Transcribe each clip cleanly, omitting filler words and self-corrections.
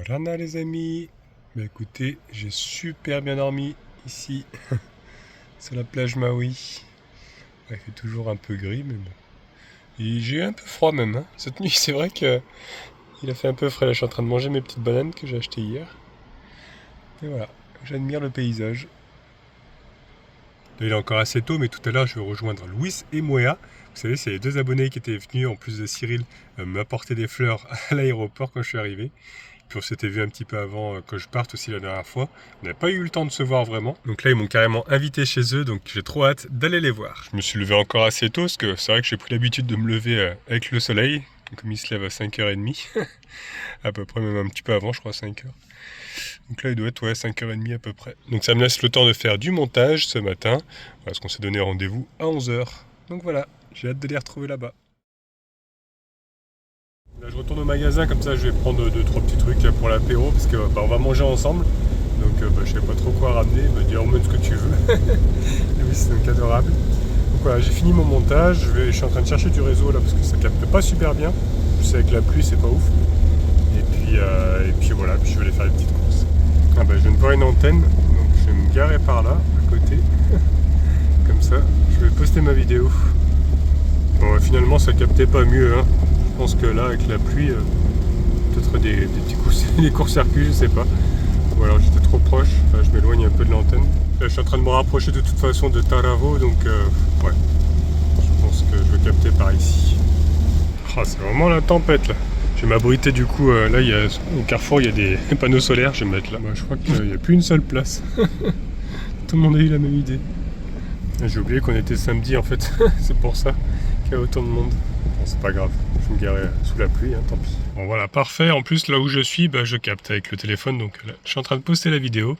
Voilà les amis, bah écoutez, j'ai super bien dormi ici, sur la plage Maui. Il fait toujours un peu gris mais bon. Et j'ai eu un peu froid même, hein. Cette nuit c'est vrai que il a fait un peu frais, là je suis en train de manger mes petites bananes que j'ai achetées hier. Et voilà, j'admire le paysage. Là, il est encore assez tôt mais tout à l'heure je vais rejoindre Louis et Moya. Vous savez, c'est les deux abonnés qui étaient venus en plus de Cyril m'apporter des fleurs à l'aéroport quand je suis arrivé. Puis on s'était vu un petit peu avant que je parte aussi la dernière fois. On n'a pas eu le temps de se voir vraiment. Donc là, ils m'ont carrément invité chez eux, donc j'ai trop hâte d'aller les voir. Je me suis levé encore assez tôt, parce que c'est vrai que j'ai pris l'habitude de me lever avec le soleil. Comme il se lève à 5h30, à peu près, même un petit peu avant, je crois, 5h. Donc là, il doit être 5h30 à peu près. Donc ça me laisse le temps de faire du montage ce matin, parce qu'on s'est donné rendez-vous à 11h. Donc voilà, j'ai hâte de les retrouver là-bas. Là, je retourne au magasin, comme ça je vais prendre 2-3 petits trucs pour l'apéro, parce que on va manger ensemble. Donc je sais pas trop quoi ramener, me dire emmène ce que tu veux. Oui, c'est donc adorable. Donc voilà, j'ai fini mon montage, je suis en train de chercher du réseau là, parce que ça capte pas super bien. Je sais avec la pluie c'est pas ouf. Et puis voilà, puis je vais aller faire des petites courses. Ah bah, je viens de voir une antenne, donc je vais me garer par là, à côté. Comme ça, je vais poster ma vidéo. Bon, finalement ça captait pas mieux, hein. Je pense que là, avec la pluie, peut-être des petits coups, des courts-circuits, je sais pas. Ou alors j'étais trop proche, enfin, je m'éloigne un peu de l'antenne. Là, je suis en train de me rapprocher de toute façon de Taravo, donc ouais, je pense que je vais capter par ici. Oh, c'est vraiment la tempête là. Je vais m'abriter du coup, là au carrefour il y a des panneaux solaires, je vais me mettre là. Bah, je crois qu'il n'y a plus une seule place. Tout le monde a eu la même idée. J'ai oublié qu'on était samedi en fait, c'est pour ça qu'il y a autant de monde. Bon, c'est pas grave, je vais me garer sous la pluie, hein, tant pis. Bon voilà, parfait. En plus, là où je suis, je capte avec le téléphone, donc là, je suis en train de poster la vidéo.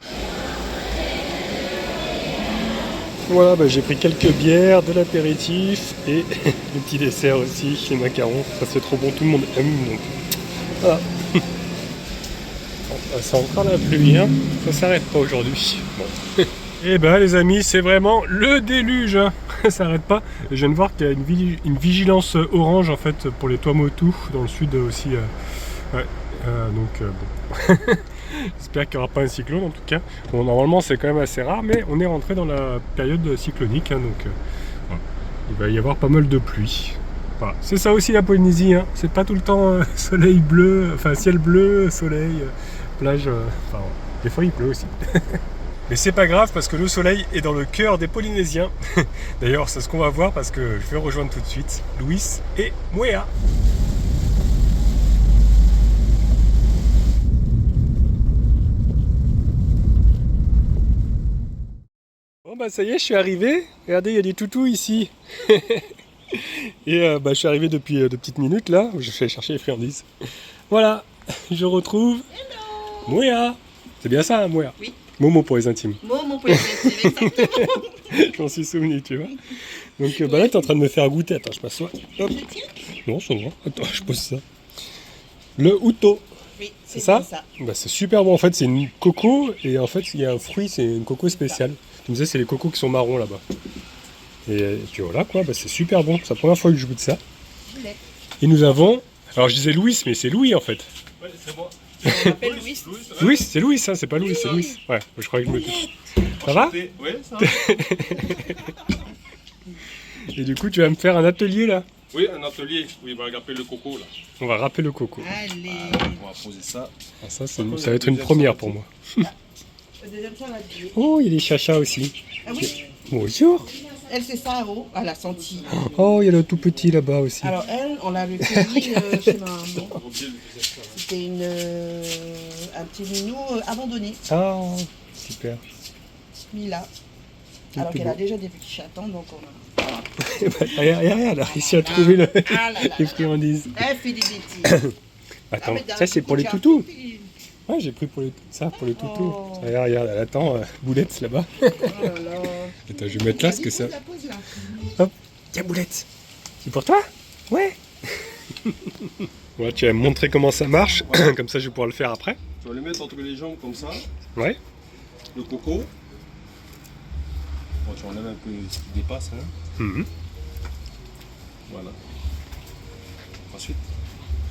Voilà, j'ai pris quelques bières, de l'apéritif et le petit dessert aussi, les macarons. Ça c'est trop bon, tout le monde aime, donc voilà. Bon, c'est encore la pluie, hein. Ça s'arrête pas aujourd'hui. Bon. Et les amis, c'est vraiment le déluge, hein. Ça s'arrête pas. Et je viens de voir qu'il y a une vigilance orange en fait pour les Tuamotu dans le sud aussi. Ouais. Donc bon. J'espère qu'il n'y aura pas un cyclone en tout cas. Bon, normalement c'est quand même assez rare, mais on est rentré dans la période cyclonique, hein, donc voilà. Il va y avoir pas mal de pluie. Voilà. C'est ça aussi la Polynésie, hein. C'est pas tout le temps soleil bleu, enfin ciel bleu, soleil, plage. Enfin, voilà. Des fois il pleut aussi. Mais c'est pas grave parce que le soleil est dans le cœur des Polynésiens. D'ailleurs, c'est ce qu'on va voir parce que je vais rejoindre tout de suite Louis et Moya. Bon ça y est, je suis arrivé. Regardez, il y a des toutous ici. Et je suis arrivé depuis 2 petites minutes là, où je suis allé chercher les friandises. Voilà, je retrouve Moya. C'est bien ça, hein, Moya? Oui. Momo pour les intimes. Momo pour les intimes, exactement. J'en suis souvenu, tu vois. Donc là, t'es en train de me faire goûter. Attends, je m'assois. Hop. Non, ça va. Attends, je pose ça. Le Uto. Oui, c'est ça, ça. C'est super bon. En fait, c'est une coco. Et en fait, il y a un fruit, c'est une coco spéciale. Tu me disais, c'est les cocos qui sont marrons là-bas. Et puis voilà, quoi. C'est super bon. C'est la première fois que je goûte ça. Et nous avons... Alors, je disais Louis, mais c'est Louis, en fait. Ouais, c'est moi. On m'appelle Louis. Louis, c'est Louis, hein, c'est pas Louis, c'est Louis. Ouais, je croyais que je me... Ça va? Ouais, ça va. Et du coup, tu vas me faire un atelier, là? Oui, un atelier. Oui, on va râper le coco, là. On va râper le coco. Allez. On va poser ça. Ah, ça va être une première pour moi. Le deuxième ça va dire. Oh, il y a des chachas aussi. Ah oui. Bonjour. Elle, c'est ça, en haut, à la sentille. Oh, il y a le tout petit là-bas aussi. Alors, elle, on l'a cueilli chez maman. C'était un petit minou abandonné. Ah, super. Mis là. Alors qu'elle a déjà des petits chatons, donc on a... Regarde, elle a réussi à trouver les friandises. Elle fait des bêtises. Attends, ça c'est pour les toutous. Ouais, j'ai pris pour les toutous. Oh. Regarde, elle attend Boulette là-bas. Oh là là. Attends, je vais mettre là ce que ça... La pose, là. Hop, tiens Boulette. C'est pour toi? Ouais. Ouais, tu vas me montrer comment ça marche, comme ça je vais pouvoir le faire après. Tu vas le mettre entre les jambes comme ça. Ouais. Le coco. Bon, tu enlèves un peu ce qui dépasse. Hein. Mhm. Voilà. Ensuite,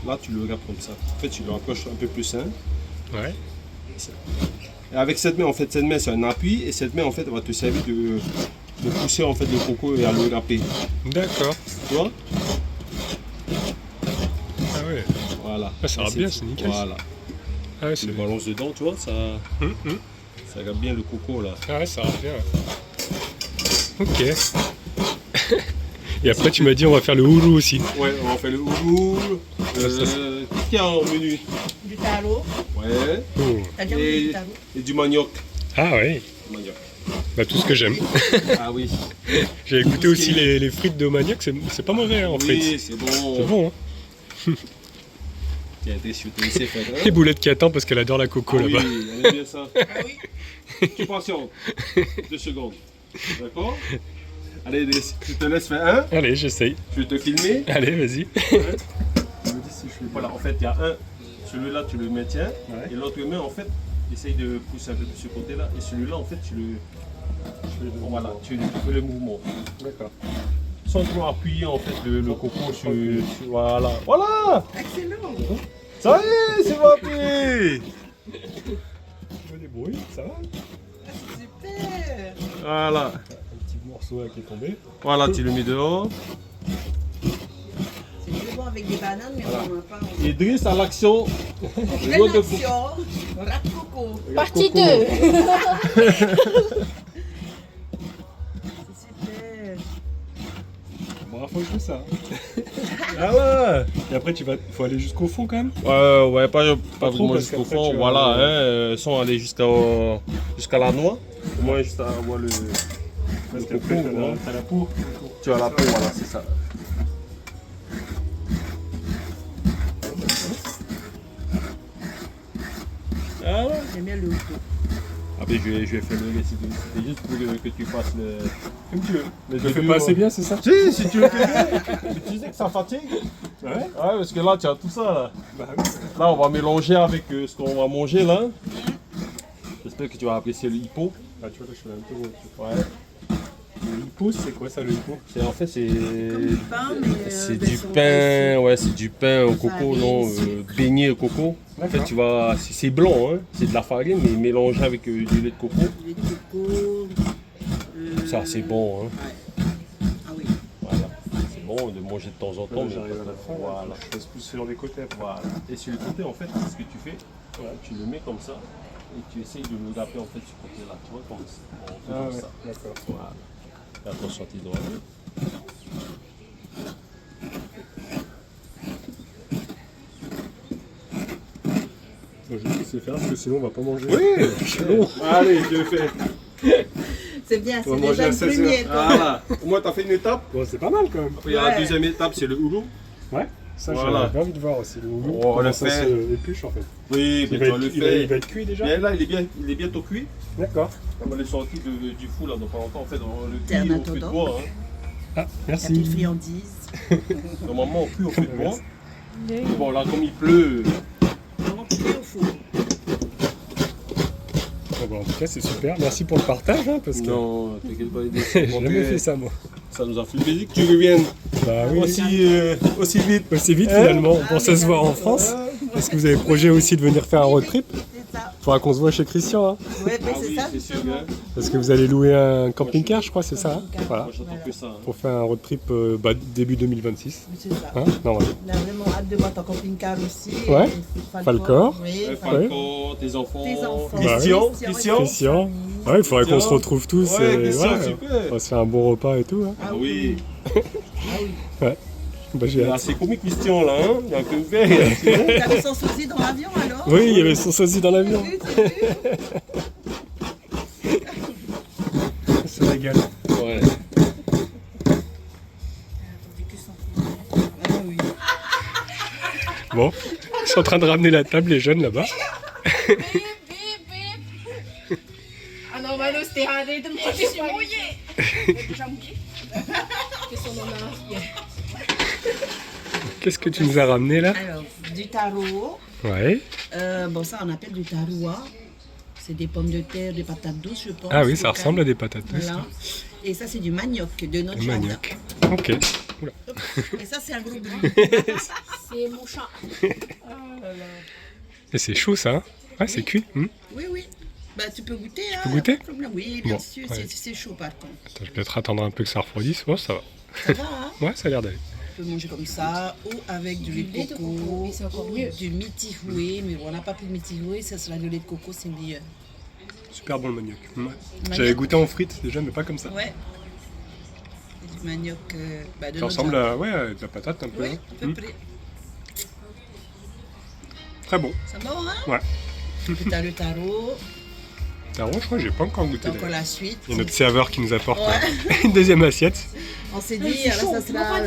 là tu le regardes comme ça. En fait, tu le rapproches un peu plus. Hein. Ouais. Et avec cette main, en fait, cette main c'est un appui et cette main en fait va te servir de pousser en fait le coco et à le râper. D'accord. Tu vois? Ah ouais. Voilà. Ah, ça râpe bien, c'est nickel. Voilà. Ah ouais, Tu c'est le balances dedans, tu vois, ça râpe bien le coco là. Ah ouais, ça râpe bien. Ok. Et après, tu m'as dit on va faire le houlou aussi. Ouais, on va faire le houlou. Qu'est-ce qu'il y a en menu? Du taro. Ouais. Oh. T'as déjà mangé du taro? Et du manioc. Ah ouais. Manioc. Bah tout ce que j'aime. Ah oui. J'ai goûté aussi les frites de manioc, c'est pas mauvais hein, en Oui, frites. c'est bon. C'est bon hein. Tiens, t'es sûr, t'es laissé faire. Et Boulette qui attend parce qu'elle adore la coco Ah oui, là-bas. elle aime bien ça. Ah oui. Tu patientes. 2 secondes. D'accord? Allez, je te laisse faire un. Allez, j'essaye. Je vais te filmer. Allez, vas-y. Tu me dis si je fais. Voilà, en fait, il y a un. Celui-là, tu le maintiens. Ouais. Et l'autre main, en fait, essaye de pousser un peu de ce côté-là. Et celui-là, en fait, tu le. Voilà, tu fais le mouvement. D'accord. Sans trop appuyer, en fait, le coco sur. Voilà. Voilà! Excellent. Ça y est, c'est parti! Tu des bruits, ça va? Ah, c'est super. Voilà. Un petit morceau là qui est tombé. Voilà, tu le mets dehors. C'est très bon avec des bananes, mais on n'en a pas. Idriss à l'action. Pleine action. Rat coco. Partie 2. C'est super. Bravo, je fais ça. Ah ouais. Et après, faut aller jusqu'au fond quand même. Ouais, pas trop, vraiment parce jusqu'au qu'après, fond. tu vas- Voilà, sans aller jusqu'à la noix. Au moins, juste à avoir le Parce coco. qu'après, Voilà. t'as la peau. Tu as la peau, voilà, c'est ça. Voilà. J'aime bien le coco. Après, je vais faire le récit. C'est juste pour que tu fasses le. Comme tu veux. Mais je le Le fais début, pas assez ouais. bien, c'est ça? Si tu le fais bien. Mais tu sais que ça fatigue. Ouais. Ouais, parce que là, tu as tout ça là. Bah oui. Là, on va mélanger avec ce qu'on va manger là. J'espère que tu vas apprécier le hippo. Ah, tu vois, là, je fais un peu gros. Ouais. Le hippo, c'est quoi ça, le hippo? En fait, c'est. Comme du pain, mais. C'est du version pain, ouais, c'est du pain au coco, Farine, non, sucre. baigné au coco. En fait, tu vas, c'est blanc, hein, c'est de la farine, mais mélangé avec du lait de coco. Du lait de coco. Ça, c'est bon, hein. Ouais. Ah oui. Voilà, c'est bon de manger de temps en temps. mais J'arrive à la fin. Voilà. Je passe plus sur les côtés après. Voilà. Et sur le côté, en fait, c'est ce que tu fais. Voilà, tu le mets comme ça et tu essayes de le râper en fait sur le côté là, tu vois, comme ça. Ah Comme ouais, ça. d'accord. Voilà. Et attention à tes doigts. Faut juste laisser faire parce que sinon on va pas manger. Oui, c'est long. Allez, je le fais. C'est bien, On va c'est manger déjà à une 16 heures. première. quoi. Voilà. Au moins, tu as fait une étape. Bon, c'est pas mal quand même. Après, il y a la Ouais. deuxième étape, c'est le houlou. Ouais. Ça, Voilà. j'ai envie de voir aussi. Le houlou, On va comment le ça faire. se épluche en fait. Oui, mais tu vas le il faire. va être cuit déjà. Mais là, il est bientôt cuit. D'accord. On va le sortir du four là dans pas longtemps. En fait, on le C'est un cuit au feu de attendant. bois. Hein. Ah, La petite merci. friandise. Normalement, on cuit au feu de bois. Merci. Bon, là, comme il pleut, Vraiment cuit au four. Bon, en tout cas, c'est super. Merci pour le partage hein, parce que non, t'inquiète pas, j'ai jamais fait ça moi. Ça nous a fait plaisir que tu reviennes Bah oui. aussi vite. Aussi vite Hein finalement. On pensait se voir en France. Est-ce que vous avez projet aussi de venir faire un road trip? C'est ça. Faudra qu'on se voit chez Christian. Hein, Ouais, mais Ah c'est oui, ça, c'est sûr. justement. Hein. parce que vous allez louer un camping-car, je crois, c'est ça. Hein, voilà. Moi, j'attends que ça. Hein. Pour faire un road trip début 2026. C'est ça. Hein, normalement. On a vraiment hâte de voir ton camping-car aussi. Ouais. Et Falcor. Oui, Ouais, Falcor. Falcon, tes enfants. Tes enfants. Christian. Bah oui. Christian. Christian. Ouais, il faudrait qu'on se retrouve tous. Ouais, et Christian, voilà. super. On va se faire un bon repas et tout. Hein. Ah oui. Ah oui. Bah, j'ai hâte. C'est comique Christian là, hein. Il y a que le verre. T'avais son souci dans l'avion alors? Oui, il y avait son sosie dans l'avion. J'ai vu. Ça régale. Ouais. Ah oui. Bon, ils sont en train de ramener la table, les jeunes là-bas. Bip, bip, bip. Ano ba no stehade de mo si mouillé. Déjà mouillé. Qu'est-ce qu'on en a? Qu'est-ce que tu nous as ramené là? Alors, du taro. Ouais. Bon, ça, on appelle du taroua. C'est des pommes de terre, des patates douces, je pense. Ah oui, ça locales. ressemble à des patates douces. Voilà. Et ça, c'est du manioc de notre Le jardin. manioc. Ok. Oula. Et ça, c'est un gros bruit. C'est mon chat. Et c'est chaud ça, hein? Ah, c'est cuit. Oui, oui. Bah, tu peux goûter. peux goûter? Pas de problème. Oui, bien Bon, sûr. ouais. C'est chaud par contre. Attends, je vais peut-être attendre un peu que ça refroidisse. Oh, ça va. Ça va, hein? Ouais, ça a l'air d'aller. Tu peux manger comme ça ou avec du lait de coco. Oui, c'est encore ou mieux. du mitihoué. Mais bon, on n'a pas pris de mitihoué, ça sera du lait de coco, c'est meilleur. Super bon le manioc. Ouais. Manioc. J'avais goûté en frites déjà, mais pas comme ça. Ouais. C'est du manioc de Ça ressemble à de la patate un peu. Oui, hein. à peu près. Très bon. Ça va, hein? Ouais. Puis t'as le taro, Taro, je crois que j'ai pas encore goûté. t'as encore d'ailleurs. la suite. Il y a notre serveur qui nous apporte Ouais. une deuxième assiette. On s'est dit, alors ça sera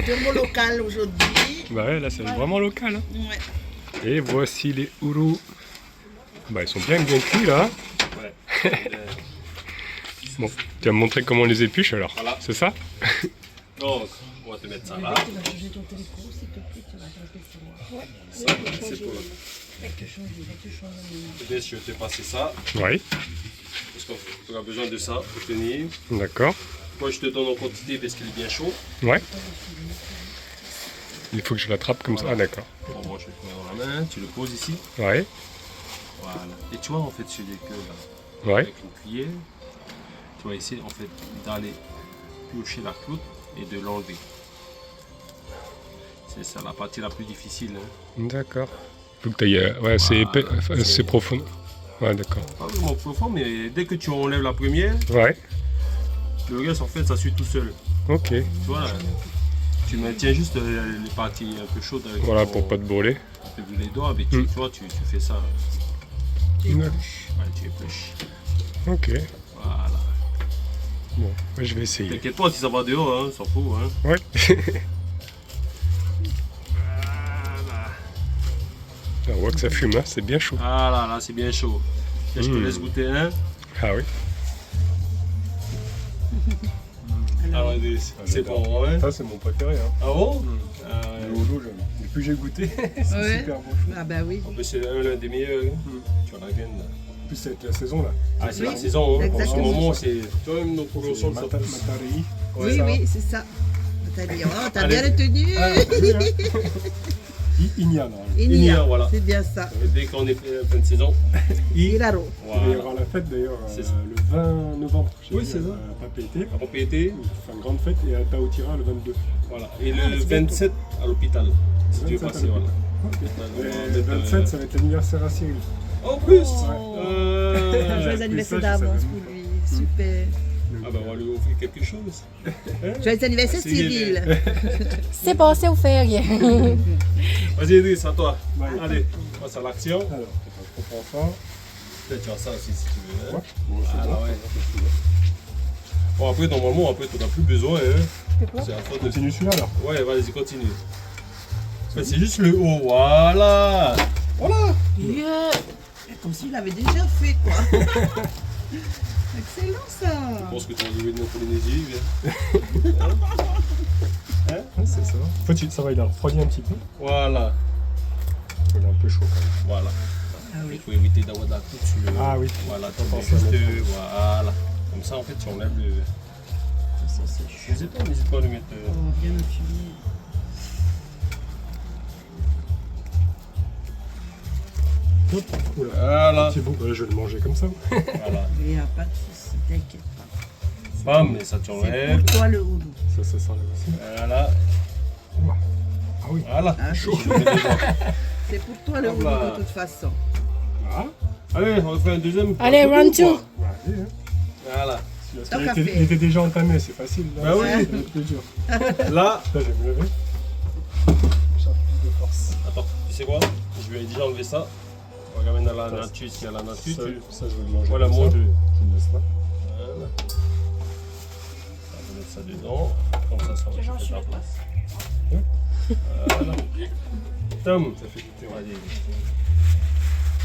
purement local aujourd'hui. Bah ouais, là c'est vraiment local. Hein. Ouais. Et voici les ourous. Bah ils sont bien cuits là. Ouais. Bon, tu vas me montrer comment on les épluche alors. Voilà. C'est ça? Donc, on va te mettre ça là. Tu vas changer ton téléco, s'il te plaît, tu vas taper sur moi. Ouais. Ça, c'est pour. Peut-être je vais te passer ça. Oui. Parce qu'on aura besoin de ça pour tenir. D'accord. Moi, je te donne en quantité parce qu'il est bien chaud. Ouais. Il faut que je l'attrape comme ça. Ah d'accord. Bon, moi, je vais te mettre dans la main. Tu le poses ici. Ouais. Voilà. Et tu vois, en fait, sur les queues là, Ouais. avec une cuillère, tu vas essayer en fait d'aller piocher la cloute et de l'enlever. C'est ça la partie la plus difficile. Hein. D'accord. Faut que t'ailles. Ouais, c'est épais. Enfin, c'est profond. Ouais, d'accord. Pas vraiment profond, mais dès que tu enlèves la première, Ouais. le reste en fait ça suit tout seul. Ok. Tu vois, là, tu maintiens juste les parties un peu chaudes avec Voilà ton- pour pas te brûler. les doigts, mais tu vois, tu fais ça. D'accord. Ouais, tu épluches. Ok. Voilà. Bon, moi, je vais essayer. T'inquiète pas si ça va dehors, hein, s'en fout. Hein. Ouais. On voit que ça fume, hein, c'est bien chaud. Voilà, là c'est bien chaud. Et je te laisse goûter un. Ah oui. Alors, c'est bon, hein. Ça, c'est mon préféré. Hein. Ah bon Le holo, depuis que j'ai goûté, c'est Ouais. super bon. Ah bah oui. En plus, c'est l'un des meilleurs. Tu as la gaine là. En plus, c'est la saison là. Ah, c'est Oui, la saison. Hein. En ce exactement. moment, c'est. Toi, même nos promotions, ça pousse. Matarei. Oui, ça. oui, c'est ça. T'as dit, oh, t'as Allez. bien retenu. Ah, t'as vu, hein. Inia, normalement. Inia, voilà. C'est bien ça. Et dès qu'on est fin de saison. Ilaro. Il va y Voilà. avoir la fête d'ailleurs C'est ça. le 20 novembre. Oui, c'est ça. À Papeete. On peut été. On fait une grande fête et à Taotira le 22. Voilà. Et le 27 à l'hôpital. Si tu veux 27 à passer, voilà. Le 27, ça va être l'anniversaire à Cyril. En plus Joyeux anniversaire d'avance pour lui. Super. Ah bah on va lui offrir quelque chose. Joyeux anniversaire, Cyril. C'est passé au fer. Vas-y Idriss, à toi. Ouais. Allez, on passe à l'action. Alors, on prend ça. Peut-être tu as ça aussi si tu veux. Hein. Ouais. Bon, c'est Ah, bon. ouais. Bon après normalement après t'en as plus besoin. Hein. C'est à faute de... Continue celui-là alors. Ouais vas-y continue. En fait, c'est juste le haut, voilà. Voilà. Yeah. Comme s'il avait déjà fait quoi. Excellent ça. Je pense que tu vas arriver de Polynésie. Hein. Ouais, c'est ça. En fait, ça va, il a refroidi un petit peu. Voilà. Il est un peu chaud quand même. Voilà. Ah Il oui. faut éviter d'avoir de la couture. Ah oui. Voilà, tu Faut mets penser à juste mettre voilà. Comme ça en fait tu enlèves le. Ça, c'est chaud. N'hésite pas à le mettre. Oh, bien infumé. Hop. Oula. Voilà. C'est bon, bah, je vais le manger comme ça. Voilà. Il n'y a pas de souci, t'inquiète pas. Bam, et ça tu C'est enlèves. pour toi le houdou. Ça s'enlève aussi. Voilà. Ouah. Ah oui. Voilà. Ah, Chaud. Je mets dedans. C'est pour toi le Hop houdou là. de toute façon. Ah. Allez, on fait un deuxième. Allez, Un peu round ou quoi? two. Ouais, allez, hein. Voilà. Parce Tant qu'il qu'à était, faire. il était déjà entamé, c'est facile. Là, Bah oui. ça va être plus dur. Là, Là, je vais me lever. J'ai plus de force. attends, tu sais quoi? Je vais déjà enlever ça. On va regarder dans la nature, s'il y a la nature. Ça, tu... ça, je vais le manger. Voilà, comme moi ça. je. Tu me laisses là. Voilà. On va mettre ça dedans. Comme ça va J'en faire suis la là. place. Voilà. Tom. Ça fait goûter. Vas-y. Ouais.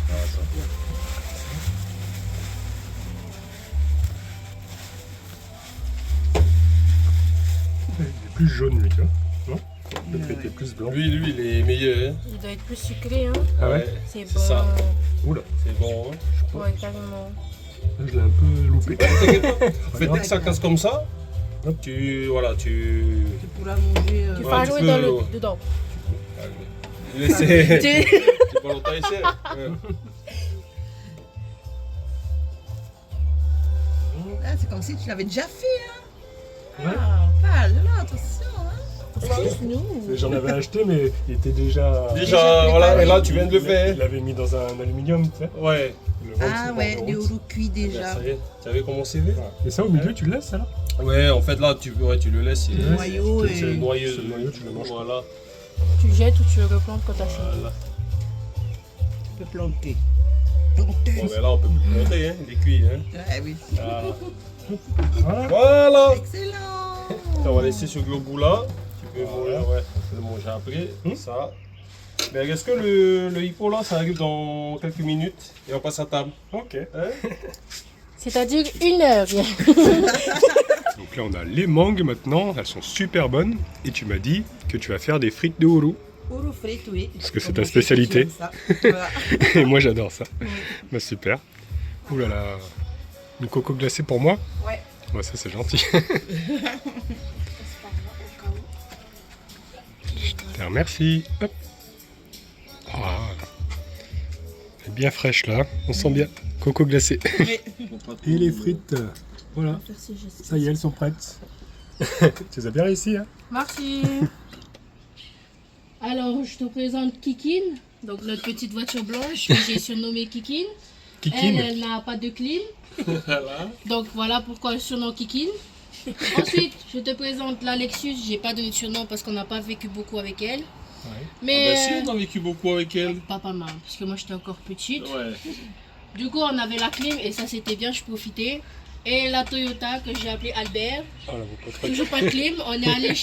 Voilà, ça. Il est plus jaune, lui, tu vois. Non? L'autre était plus blanc. Lui, il est meilleur. Hein. Il doit être plus sucré, hein. Ah ouais? C'est C'est bon. ça. Oula, C'est bon. Hein. Ouais, carrément. là, je l'ai un peu loupé. T'inquiète pas. En fait, dès que ça casse comme ça, tu. Voilà, tu. Tu pourras manger. Tu Ouais, vas tu jouer peux, dans ouais. le dedans. Laissez. Tu- C'est pas longtemps ici. Ouais. Ah, c'est comme si tu l'avais déjà fait. Hein. Ouais. Ah, pas là, attention. Hein. Excuse-nous. J'en avais acheté, mais il était déjà. Déjà, voilà, et là tu viens de le Il faire. l'avait mis dans un aluminium, tu sais. Ouais. Le ventre, Ah c'est ouais, dans des le ventre. rouleaux cuits déjà. Ça y est, tu avais comment c'est fait? Et ça, au milieu, tu le laisses, ça là? Ouais, en fait là, tu le laisses. Le noyau C'est le et... noyau. C'est le noyau, tu le manges. Voilà. Tu le jettes ou tu le replantes quand t'as fini. Voilà. Tu peux planter. Bon, mais là, on peut plus monter, hein, il est cuit. Hein. Ouais, oui. Ah. Voilà. Voilà. Excellent. On va laisser ce globo là. Tu peux Voilà. le manger après. Ça. Mais est-ce que le hippo là, ça arrive dans quelques minutes et on passe à table? Ok. Hein? C'est-à-dire 1 heure. Donc là, on a les mangues maintenant. Elles sont super bonnes. Et tu m'as dit que tu vas faire des frites de ouro. Ouro frites, oui. Parce que c'est Comme ta moi, je sais que tu spécialité. aimes ça. Voilà. Et moi, j'adore ça. Bah, super. Ouh là là. Une coco glacée pour moi? Ouais. Bah, ça, c'est gentil. Je te remercie. Hop. Ah. Elle est bien fraîche là. On sent bien. Coco glacée. Et les frites. Voilà. Ça y est, elles sont prêtes. Tu les as bien réussi, hein? Merci. Alors, je te présente Kikine, donc notre petite voiture blanche que j'ai surnommée Kikine. Kikine. Elle n'a pas de clim. Donc voilà pourquoi le surnom Kikine. Ensuite, je te présente la Lexus. J'ai pas de surnom parce qu'on n'a pas vécu beaucoup avec elle. Ouais. Mais Si, on a vécu beaucoup avec elle. pas mal, parce que moi j'étais encore petite. Ouais. Du coup, on avait la clim et ça c'était bien, je profitais. Et la Toyota que j'ai appelée Albert. Oh là, vos potes. Toujours pas de clim. On est allé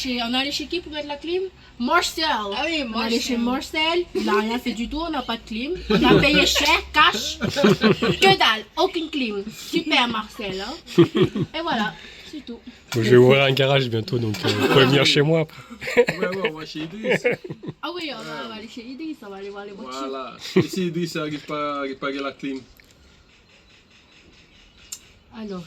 chez qui pour mettre la clim? Marcel. Ah oui, On est allé chez Marcel. Il n'a rien fait du tout. On n'a pas de clim. On a payé cher, cash. Que dalle. Aucune clim. Super Marcel. Hein? Et voilà. C'est tout. Bon, je vais ouvrir un garage bientôt, donc vous pouvez venir chez moi après. Ouais, on va chez Idriss. Ah oui, on va aller chez Idriss. On va aller voir les voitures. Voilà. Et si Idriss n'arrive pas à gagner la clim? Alors,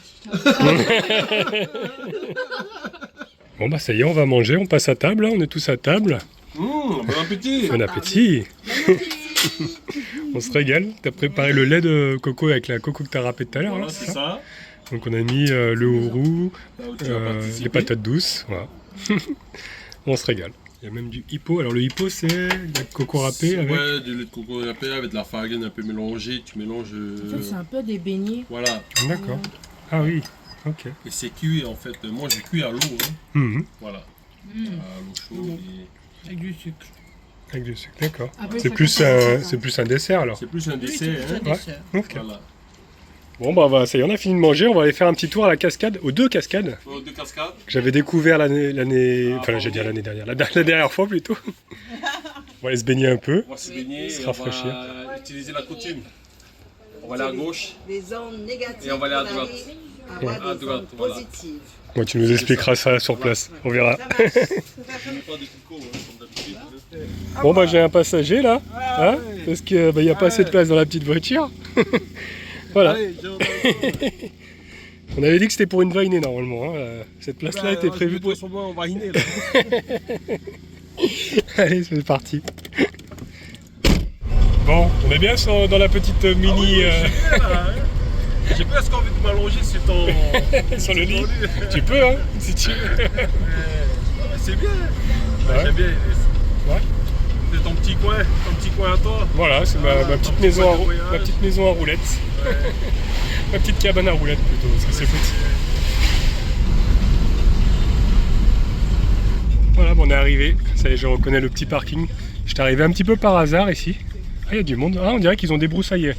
Bon bah ça y est, on va manger, on passe à table, hein, on est tous à table. Bon appétit. Bon appétit. On se régale. T'as préparé le lait de coco avec la coco que t'as râpé tout à l'heure. Voilà, Là, c'est ça. Donc on a mis le roux, Là où tu vas participer. les patates douces. Voilà. On se régale. Il y a même du hippo. Alors le hippo c'est la coco râpée avec... Ouais, du lait de coco râpé avec de la farine un peu mélangée. Tu mélanges. c'est un peu des beignets. Voilà. D'accord. Ah oui, ok. Et c'est cuit en fait. Moi j'ai cuit à l'eau. Hein. Mhm. Voilà. À l'eau chaude. et- Avec du sucre. Avec du sucre, d'accord. Après, C'est ça plus, coûte c'est plus un dessert alors. C'est plus un dessert. Oui, Hein. c'est un dessert. Ok. Voilà. Bon bah ça y est, on a fini de manger. On va aller faire un petit tour à la cascade, aux 2 cascades. Deux cascades. Que j'avais découvert l'année, Ah, enfin j'ai dit pardon. l'année dernière, la dernière fois plutôt. On va aller se baigner un peu. On va se baigner Se et on rafraîchir. va utiliser la coutume. On va aller à gauche. Les ondes négatives. Et on va aller à pour droite. avoir À des droite, ondes voilà. positives. Bon, tu nous expliqueras ça sur place, on verra. Ça marche. On n'est pas des picots, hein, comme d'habitude. Bon bah j'ai un passager là, hein, parce que il n'y a pas assez de place dans la petite voiture. Voilà, Allez, on avait dit que c'était pour une vainée normalement, hein. Cette place là était prévue pour... sur moi, on va riner là. Allez c'est parti. Bon, on est bien dans la petite mini... J'ai presque envie de m'allonger sur ton. sur le lit. Tu peux hein, si tu veux. C'est bien. Ouais. J'aime bien. Ouais. C'est ton petit coin à toi. Voilà, c'est ma petite ton maison petit à voyage. ma petite maison à roulettes. Ma petite cabane à roulettes plutôt, parce que c'est petit. Voilà, bon, on est arrivé. Ça y est, je reconnais le petit parking. J'étais arrivé un petit peu par hasard ici. Ah, il y a du monde. Ah, on dirait qu'ils ont débroussaillé.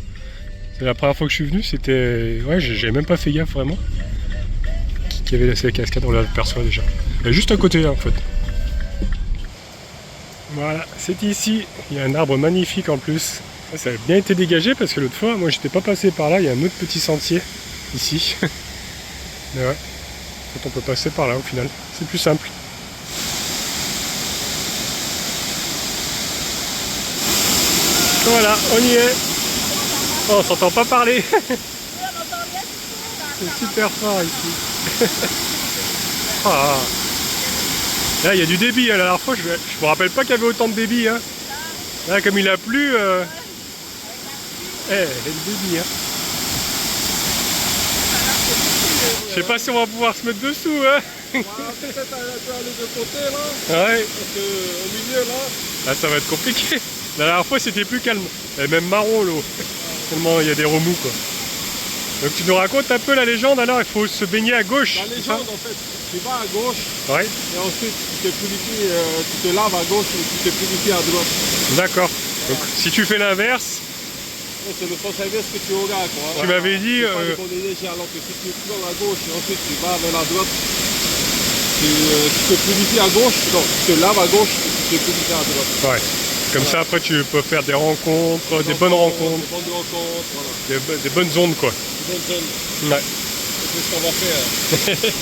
C'est la première fois que je suis venu, c'était... Ouais, j'ai même pas fait gaffe vraiment. Qui avait laissé la cascade, on l'aperçoit déjà. Elle est juste à côté, là, en fait. Voilà, c'est ici. Il y a un arbre magnifique en plus. Ça a bien été dégagé parce que l'autre fois, moi j'étais pas passé par là. Il y a un autre petit sentier ici. Mais ouais, en fait, on peut passer par là au final. C'est plus simple. Voilà, on y est. Oh, on s'entend pas parler. C'est super fort ici. Ah. Là, il y a du débit. La dernière fois, je me rappelle pas qu'il y avait autant de débit. Hein. Là, comme il a plu, il y a du débit. Hein. Je sais pas si on va pouvoir se mettre dessous, hein. Voilà, peut-être aller de côté là, Ouais. parce qu'au milieu là, Ah, ça va être compliqué. La dernière fois, c'était plus calme. Et même marron, l'eau. Tellement il y a des remous, quoi. Donc tu nous racontes un peu la légende, alors il faut se baigner à gauche. la c'est ça? légende en fait, tu vas à gauche Ouais, et ensuite tu te purifies, tu te laves à gauche et tu te purifies à droite. d'accord. Donc si tu fais l'inverse, Ouais, c'est le sens inverse que tu auras quoi. tu m'avais dit... C'est pas de bonne énergie, alors que si tu prends à gauche et ensuite tu vas vers la droite, tu te purifies à gauche, non, tu te laves à gauche et tu te purifies à droite. Ouais. Comme ça, après, tu peux faire des rencontres, des bonnes rencontres, Des bonnes rencontres, voilà. des bonnes ondes, quoi. Des bonnes zones. Ouais. C'est ce qu'on va faire.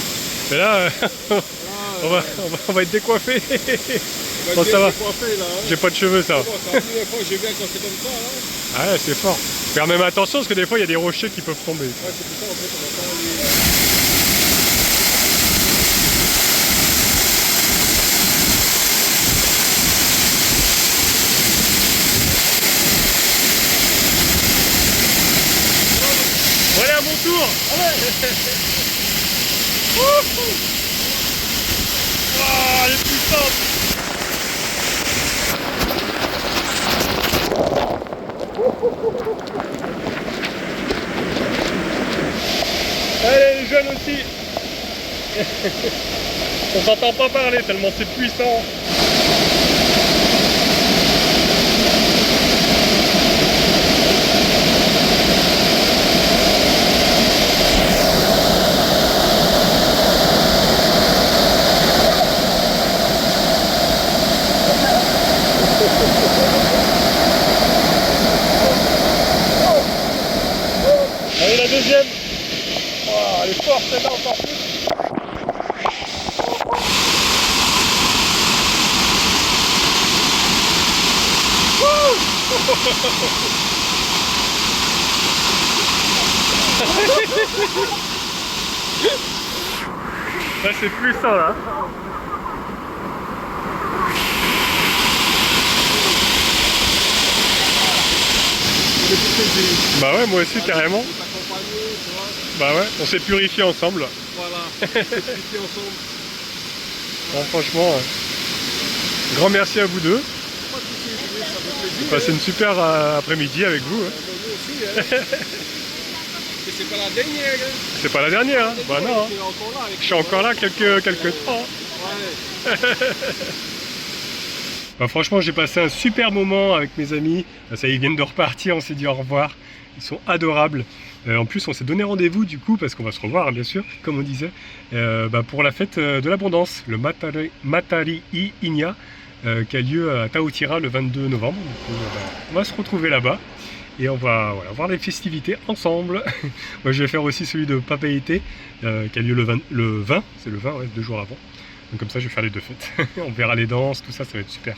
Mais là, Là, on va être décoiffés. on va Bon, être ça va. décoiffé, là. Hein. J'ai pas de cheveux, ça. Bon, c'est la première fois que j'ai vu quand c'est comme ça. Hein. Ah ouais, c'est fort. Faire même attention, parce que des fois, il y a des rochers qui peuvent tomber. Ouais, c'est pour ça en fait on va pas aller. Voilà, à mon tour. Wouhou. Oh, elle est puissante. Elle est jeune aussi. On s'entend pas parler tellement c'est puissant. Allez, la deuxième. Oh, elle est forte celle-là encore plus. Là c'est puissant là. Bah ouais, moi aussi carrément. T'accompagner, tu vois. Bah ouais, on s'est purifié ensemble. Voilà. On s'est purifié ensemble. Bon, franchement, grand merci à vous deux. Pas de soucis, Julie, ça fait plaisir. Passez une super après-midi avec vous. Hein. Nous aussi, hein. Et c'est pas la dernière, hein. C'est pas la dernière, hein. Bah non. Hein. Tu es encore là avec Je suis encore là quelques temps. Ouais. Bah, franchement, j'ai passé un super moment avec mes amis. Ça, ils viennent de repartir, on s'est dit au revoir. Ils sont adorables. En plus, on s'est donné rendez-vous du coup, parce qu'on va se revoir, hein, bien sûr, comme on disait, pour la fête de l'abondance, le Matari Inya, qui a lieu à Taotira le 22 novembre. Donc, on va se retrouver là-bas et on va voir les festivités ensemble. Moi, je vais faire aussi celui de Papeete, qui a lieu le 20, c'est le 20, ouais, 2 jours avant. Donc comme ça, je vais faire les deux fêtes. On verra les danses, tout ça, ça va être super.